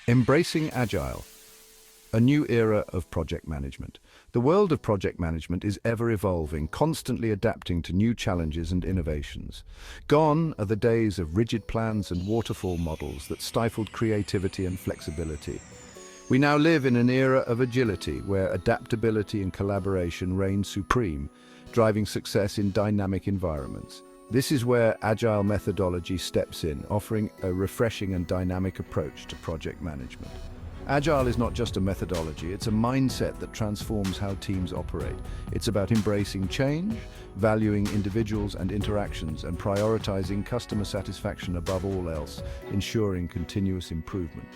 Embracing Agile, a new era of project management. The world of project management is ever evolving, constantly adapting to new challenges and innovations. Gone are the days of rigid plans and waterfall models that stifled creativity and flexibility. We now live in an era of agility where adaptability and collaboration reign supreme, driving success in dynamic environments. This is where Agile Methodology steps in, offering a refreshing and dynamic approach to project management. Agile is not just a methodology, it's a mindset that transforms how teams operate. It's about embracing change, valuing individuals and interactions, and prioritizing customer satisfaction above all else, ensuring continuous improvement.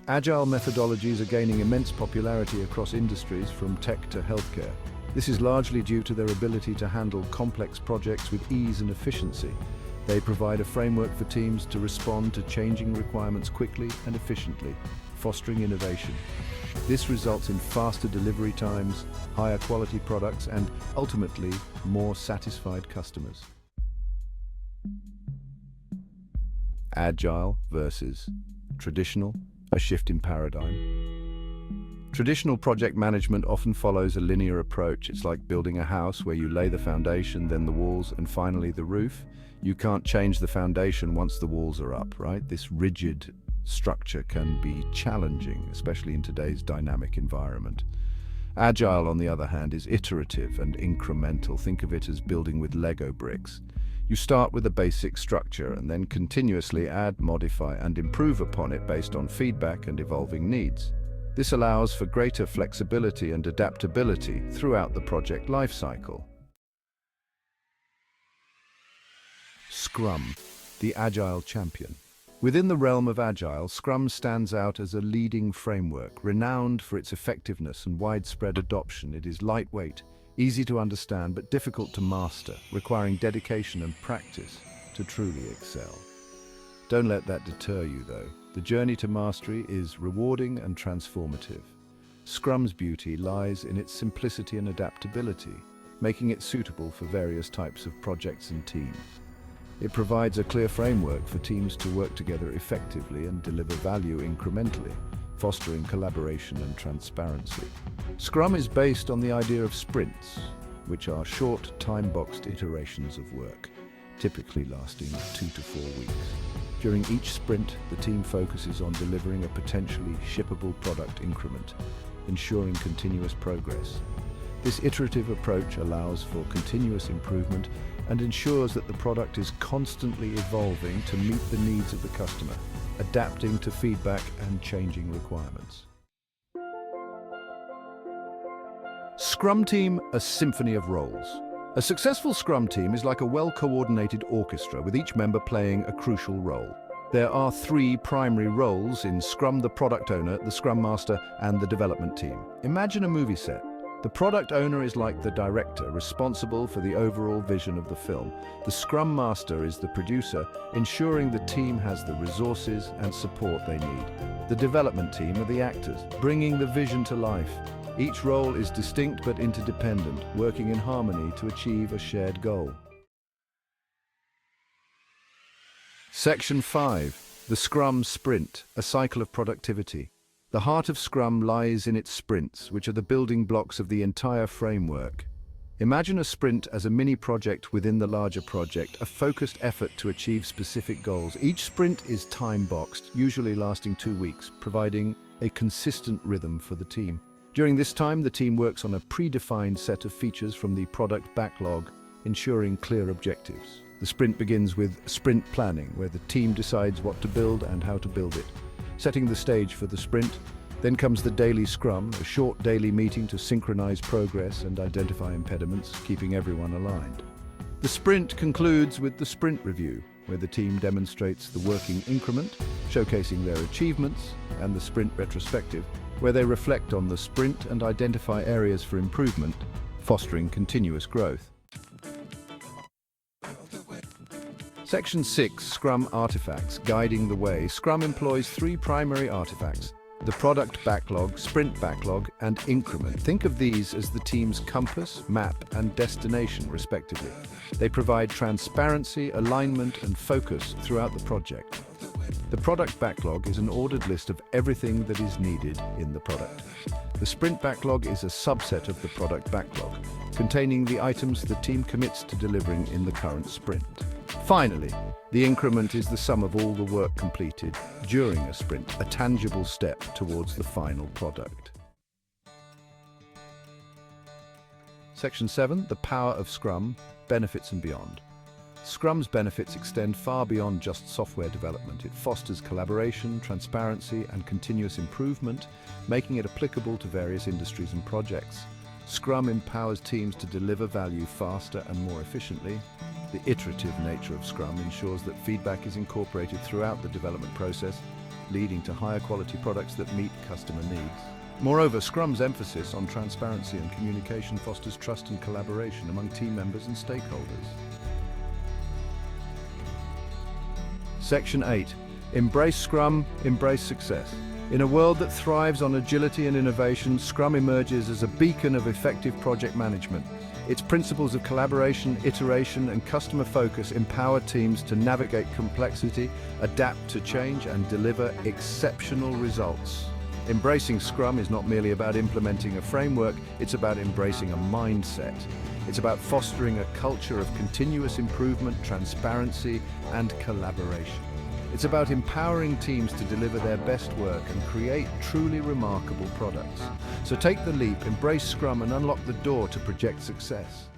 Agile methodologies are gaining immense popularity across industries from tech to healthcare. This is largely due to their ability to handle complex projects with ease and efficiency. They provide a framework for teams to respond to changing requirements quickly and efficiently, fostering innovation. This results in faster delivery times, higher quality products, and ultimately, more satisfied customers. Agile versus traditional, a shift in paradigm. Traditional project management often follows a linear approach. It's like building a house where you lay the foundation, then the walls, and finally the roof. You can't change the foundation once the walls are up, right? This rigid structure can be challenging, especially in today's dynamic environment. Agile, on the other hand, is iterative and incremental. Think of it as building with Lego bricks. You start with a basic structure and then continuously add, modify, and improve upon it based on feedback and evolving needs. This allows for greater flexibility and adaptability throughout the project lifecycle. Scrum, the Agile champion. Within the realm of Agile, Scrum stands out as a leading framework, renowned for its effectiveness and widespread adoption. It is lightweight, easy to understand, but difficult to master, requiring dedication and practice to truly excel. Don't let that deter you, though. The journey to mastery is rewarding and transformative. Scrum's beauty lies in its simplicity and adaptability, making it suitable for various types of projects and teams. It provides a clear framework for teams to work together effectively and deliver value incrementally, fostering collaboration and transparency. Scrum is based on the idea of sprints, which are short, time-boxed iterations of work, typically lasting 2 to 4 weeks. During each sprint, the team focuses on delivering a potentially shippable product increment, ensuring continuous progress. This iterative approach allows for continuous improvement and ensures that the product is constantly evolving to meet the needs of the customer, adapting to feedback and changing requirements. Scrum Team, a symphony of roles. A successful Scrum team is like a well-coordinated orchestra, with each member playing a crucial role. There are 3 primary roles in Scrum: the product owner, the Scrum Master, and the development team. Imagine a movie set. The product owner is like the director, responsible for the overall vision of the film. The Scrum Master is the producer, ensuring the team has the resources and support they need. The development team are the actors, bringing the vision to life. Each role is distinct but interdependent, working in harmony to achieve a shared goal. Section 5. The Scrum Sprint, a cycle of productivity. The heart of Scrum lies in its sprints, which are the building blocks of the entire framework. Imagine a sprint as a mini-project within the larger project, a focused effort to achieve specific goals. Each sprint is time-boxed, usually lasting 2 weeks, providing a consistent rhythm for the team. During this time, the team works on a predefined set of features from the product backlog, ensuring clear objectives. The sprint begins with sprint planning, where the team decides what to build and how to build it. Setting the stage for the sprint, then comes the Daily Scrum, a short daily meeting to synchronize progress and identify impediments, keeping everyone aligned. The sprint concludes with the sprint review, where the team demonstrates the working increment, showcasing their achievements, and the sprint retrospective, where they reflect on the sprint and identify areas for improvement, fostering continuous growth. Section 6. Scrum Artifacts, guiding the way. Scrum employs 3 primary artifacts: the product backlog, sprint backlog, and increment. Think of these as the team's compass, map, and destination, respectively. They provide transparency, alignment, and focus throughout the project. The product backlog is an ordered list of everything that is needed in the product. The sprint backlog is a subset of the product backlog, containing the items the team commits to delivering in the current sprint. Finally, the increment is the sum of all the work completed during a sprint, a tangible step towards the final product. Section 7, the power of Scrum, benefits and beyond. Scrum's benefits extend far beyond just software development. It fosters collaboration, transparency, and continuous improvement, making it applicable to various industries and projects. Scrum empowers teams to deliver value faster and more efficiently. The iterative nature of Scrum ensures that feedback is incorporated throughout the development process, leading to higher quality products that meet customer needs. Moreover, Scrum's emphasis on transparency and communication fosters trust and collaboration among team members and stakeholders. Section 8. Embrace Scrum, embrace success. In a world that thrives on agility and innovation, Scrum emerges as a beacon of effective project management. Its principles of collaboration, iteration, and customer focus empower teams to navigate complexity, adapt to change, and deliver exceptional results. Embracing Scrum is not merely about implementing a framework, it's about embracing a mindset. It's about fostering a culture of continuous improvement, transparency, and collaboration. It's about empowering teams to deliver their best work and create truly remarkable products. So take the leap, embrace Scrum, and unlock the door to project success.